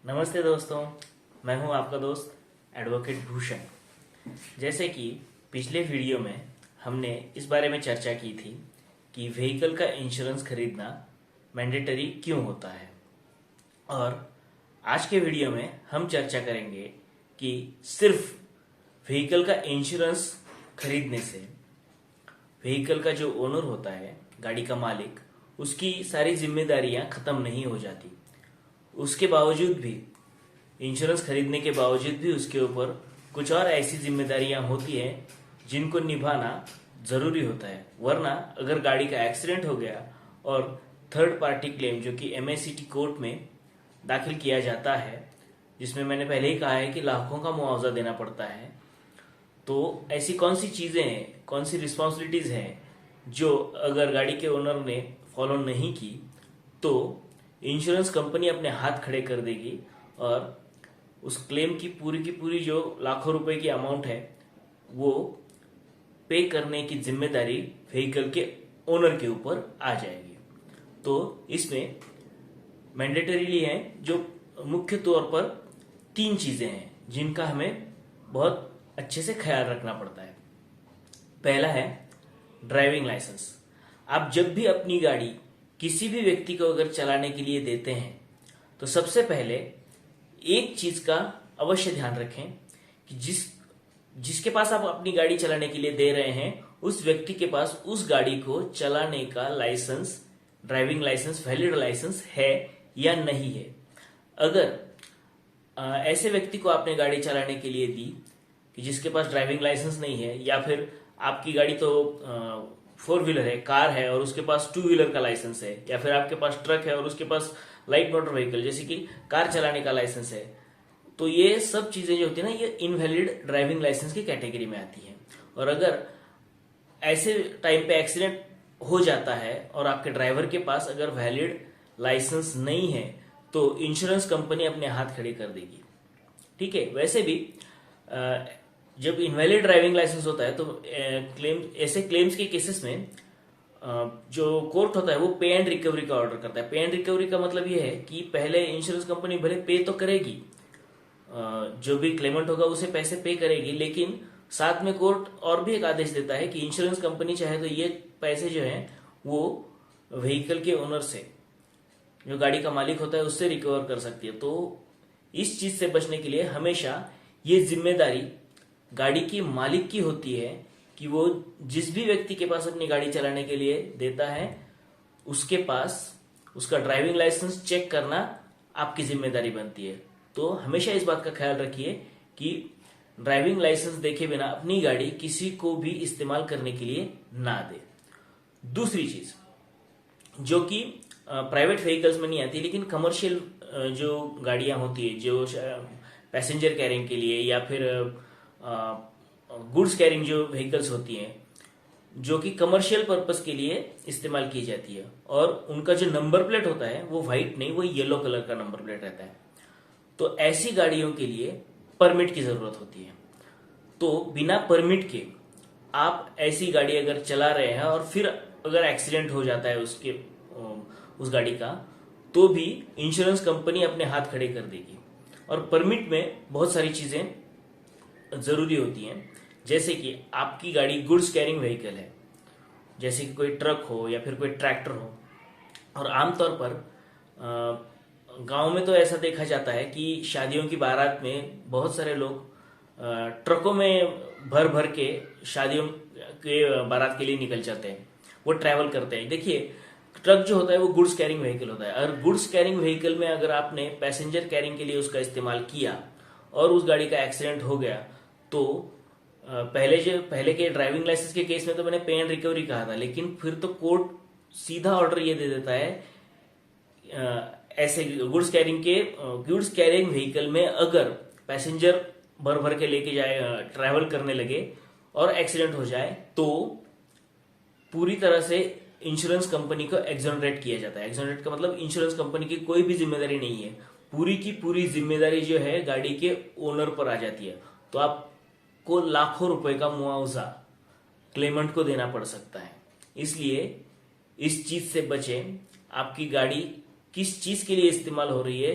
नमस्ते दोस्तों, मैं हूं आपका दोस्त एडवोकेट भूषण। जैसे कि पिछले वीडियो में हमने इस बारे में चर्चा की थी कि व्हीकल का इंश्योरेंस खरीदना मैंडेटरी क्यों होता है, और आज के वीडियो में हम चर्चा करेंगे कि सिर्फ व्हीकल का इंश्योरेंस खरीदने से व्हीकल का जो ओनर होता है, गाड़ी का मालिक, उसकी सारी जिम्मेदारियां खत्म नहीं हो जाती। उसके बावजूद भी, इंश्योरेंस खरीदने के बावजूद भी उसके ऊपर कुछ और ऐसी जिम्मेदारियां होती हैं जिनको निभाना जरूरी होता है। वरना अगर गाड़ी का एक्सीडेंट हो गया और थर्ड पार्टी क्लेम जो कि एमएसीटी कोर्ट में दाखिल किया जाता है, जिसमें मैंने पहले ही कहा है कि लाखों का मुआवजा देना पड़ता है, तो ऐसी कौन सी चीजें हैं, कौन सी रिस्पॉन्सिबिलिटीज हैं जो अगर गाड़ी के ओनर ने फॉलो नहीं की तो इंश्योरेंस कंपनी अपने हाथ खड़े कर देगी और उस क्लेम की पूरी जो लाखों रुपए की अमाउंट है वो पे करने की जिम्मेदारी व्हीकल के ओनर के ऊपर आ जाएगी। तो इसमें मैंडेटरीली है जो मुख्य तौर पर 3 चीजें हैं जिनका हमें बहुत अच्छे से ख्याल रखना पड़ता है। पहला है ड्राइविंग लाइसेंस। आप जब भी अपनी गाड़ी किसी भी व्यक्ति को अगर चलाने के लिए देते हैं तो सबसे पहले एक चीज का अवश्य ध्यान रखें कि जिसके पास आप अपनी गाड़ी चलाने के लिए दे रहे हैं उस व्यक्ति के पास उस गाड़ी को चलाने का licence, driving licence, valid licence है या नहीं है। अगर ऐसे व्यक्ति को आपने गाड़ी चलाने के लिए दी कि जिसके पास ड्राइविंग लाइसेंस नहीं है, या फिर आपकी गाड़ी तो 4 व्हीलर है, कार है, और उसके पास 2 व्हीलर का लाइसेंस है, या फिर आपके पास ट्रक है और उसके पास लाइट मोटर व्हीकल जैसे कि कार चलाने का लाइसेंस है, तो ये सब चीजें जो होती है ना, ये इनवैलिड ड्राइविंग लाइसेंस की कैटेगरी में आती है। और अगर ऐसे टाइम पे एक्सीडेंट हो जाता है और आपके ड्राइवर के पास अगर वैलिड लाइसेंस नहीं है तो इंश्योरेंस कंपनी अपने हाथ खड़े कर देगी। ठीक है। वैसे भी जब इनवैलिड ड्राइविंग लाइसेंस होता है तो ऐसे क्लेम्स के केसेस में जो कोर्ट होता है वो पे एंड रिकवरी का ऑर्डर करता है। पे एंड रिकवरी का मतलब ये है कि पहले इंश्योरेंस कंपनी भले पे तो करेगी, जो भी क्लेमेंट होगा उसे पैसे पे करेगी, लेकिन साथ में कोर्ट और भी एक आदेश देता है कि इंश्योरेंस कंपनी चाहे तो ये पैसे जो है वो व्हीकल के ओनर से, जो गाड़ी का मालिक होता है, उससे रिकवर कर सकती है। तो इस चीज से बचने के लिए हमेशा ये जिम्मेदारी गाड़ी की मालिक की होती है कि वो जिस भी व्यक्ति के पास अपनी गाड़ी चलाने के लिए देता है उसके पास उसका ड्राइविंग लाइसेंस चेक करना आपकी जिम्मेदारी बनती है। तो हमेशा इस बात का ख्याल रखिए कि ड्राइविंग लाइसेंस देखे बिना अपनी गाड़ी किसी को भी इस्तेमाल करने के लिए ना दे। दूसरी चीज जो कि प्राइवेट व्हीकल्स में नहीं आती लेकिन कमर्शियल जो गाड़ियां होती है, जो पैसेंजर कैरिंग के लिए या फिर गुड्स कैरिंग जो व्हीकल्स होती हैं जो कि कमर्शियल पर्पस के लिए इस्तेमाल की जाती है, और उनका जो नंबर प्लेट होता है वो व्हाइट नहीं, वो येलो कलर का नंबर प्लेट रहता है, तो ऐसी गाड़ियों के लिए परमिट की जरूरत होती है। तो बिना परमिट के आप ऐसी गाड़ी अगर चला रहे हैं और फिर अगर एक्सीडेंट हो जाता है उस गाड़ी का, तो भी इंश्योरेंस कंपनी अपने हाथ खड़े कर देगी। और परमिट में बहुत सारी चीजें जरूरी होती हैं, जैसे कि आपकी गाड़ी गुड्स कैरिंग व्हीकल है, जैसे कि कोई ट्रक हो या फिर कोई ट्रैक्टर हो। और आमतौर पर गांव में तो ऐसा देखा जाता है कि शादियों की बारात में बहुत सारे लोग ट्रकों में भर भर के शादियों के बारात के लिए निकल जाते हैं, वो ट्रैवल करते हैं। देखिए, ट्रक जो होता है वो गुड्स कैरिंग व्हीकल होता है, और गुड्स कैरिंग व्हीकल में अगर आपने पैसेंजर कैरिंग के लिए उसका इस्तेमाल किया और उस गाड़ी का एक्सीडेंट हो गया, तो पहले के ड्राइविंग लाइसेंस के केस में तो मैंने पे एंड रिकवरी कहा था, लेकिन फिर तो कोर्ट सीधा ऑर्डर ये दे देता है ऐसे गुड्स कैरिंग व्हीकल में अगर पैसेंजर भर भर के लेके जाए, ट्रैवल करने लगे और एक्सीडेंट हो जाए, तो पूरी तरह से इंश्योरेंस कंपनी को एक्सोनरेट किया जाता है। एक्सोनरेट का मतलब इंश्योरेंस कंपनी की कोई भी जिम्मेदारी नहीं है, पूरी की पूरी जिम्मेदारी जो है गाड़ी के ओनर पर आ जाती है। तो आपको लाखों रुपए का मुआवजा क्लेमेंट को देना पड़ सकता है। इसलिए इस चीज से बचें। आपकी गाड़ी किस चीज के लिए इस्तेमाल हो रही है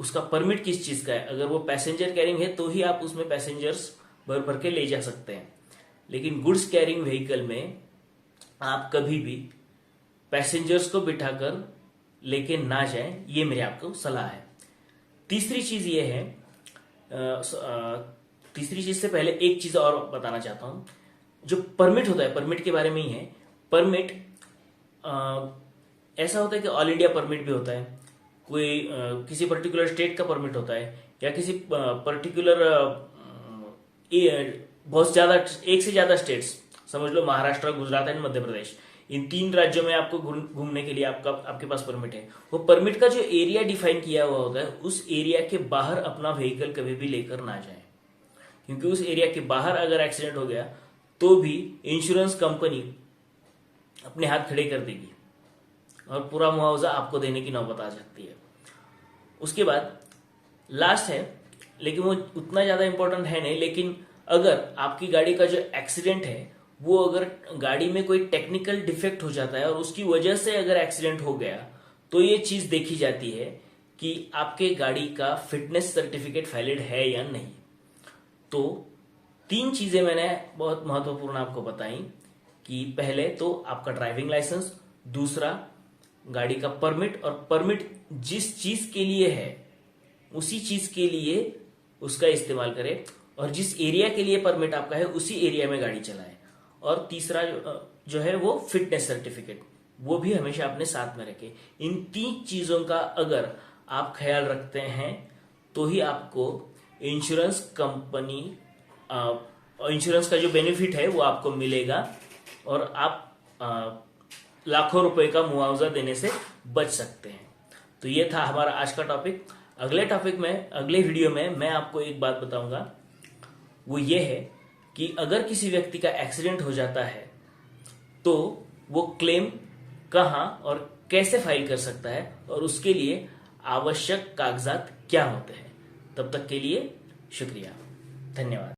उसका परमिट किस चीज का है। अगर वो पैसेंजर कैरिंग है तो ही आप उसमें पैसेंजर्स भर भर के ले जा सकते हैं, लेकिन गुड्स कैरिंग व्हीकल में आप कभी भी पैसेंजर्स को बिठाकर लेके ना जाएं, ये मेरी आपको सलाह है। तीसरी चीज ये है, तीसरी चीज से पहले एक चीज और बताना चाहता हूं। जो परमिट होता है, परमिट के बारे में ही है। परमिट ऐसा होता है कि ऑल इंडिया परमिट भी होता है, कोई किसी पर्टिकुलर स्टेट का परमिट होता है, या किसी पर्टिकुलर बहुत ज्यादा, एक से ज्यादा स्टेट्स, समझ लो महाराष्ट्र, गुजरात एंड मध्य प्रदेश, इन 3 राज्यों में आपको घूमने के लिए आपके पास परमिट है। वो परमिट का जो एरिया डिफाइन किया हुआ होता है, उस एरिया के बाहर अपना व्हीकल कभी भी लेकर ना जाए, क्योंकि उस एरिया के बाहर अगर एक्सीडेंट हो गया तो भी इंश्योरेंस कंपनी अपने हाथ खड़े कर देगी और पूरा मुआवजा आपको देने की नौबत आ सकती है। उसके बाद लास्ट है, लेकिन वो उतना ज्यादा इंपॉर्टेंट है नहीं, लेकिन अगर आपकी गाड़ी का जो एक्सीडेंट है वो अगर गाड़ी में कोई टेक्निकल डिफेक्ट हो जाता है और उसकी वजह से अगर एक्सीडेंट हो गया, तो ये चीज देखी जाती है कि आपके गाड़ी का फिटनेस सर्टिफिकेट वैलिड है या नहीं। तो 3 चीजें मैंने बहुत महत्वपूर्ण आपको बताई कि पहले तो आपका ड्राइविंग लाइसेंस, दूसरा गाड़ी का परमिट, और परमिट जिस चीज के लिए है उसी चीज के लिए उसका इस्तेमाल करें, और जिस एरिया के लिए परमिट आपका है उसी एरिया में गाड़ी चलाएं। और तीसरा जो है वो फिटनेस सर्टिफिकेट, वो भी हमेशा अपने साथ में रखें। इन 3 चीजों का अगर आप ख्याल रखते हैं तो ही आपको इंश्योरेंस कंपनी, इंश्योरेंस का जो बेनिफिट है वो आपको मिलेगा और आप लाखों रुपए का मुआवजा देने से बच सकते हैं। तो ये था हमारा आज का टॉपिक। अगले टॉपिक में, अगले वीडियो में मैं आपको एक बात बताऊंगा, वो ये है कि अगर किसी व्यक्ति का एक्सीडेंट हो जाता है तो वो क्लेम कहां और कैसे फाइल कर सकता है और उसके लिए आवश्यक कागजात क्या होते हैं। तब तक के लिए शुक्रिया, धन्यवाद।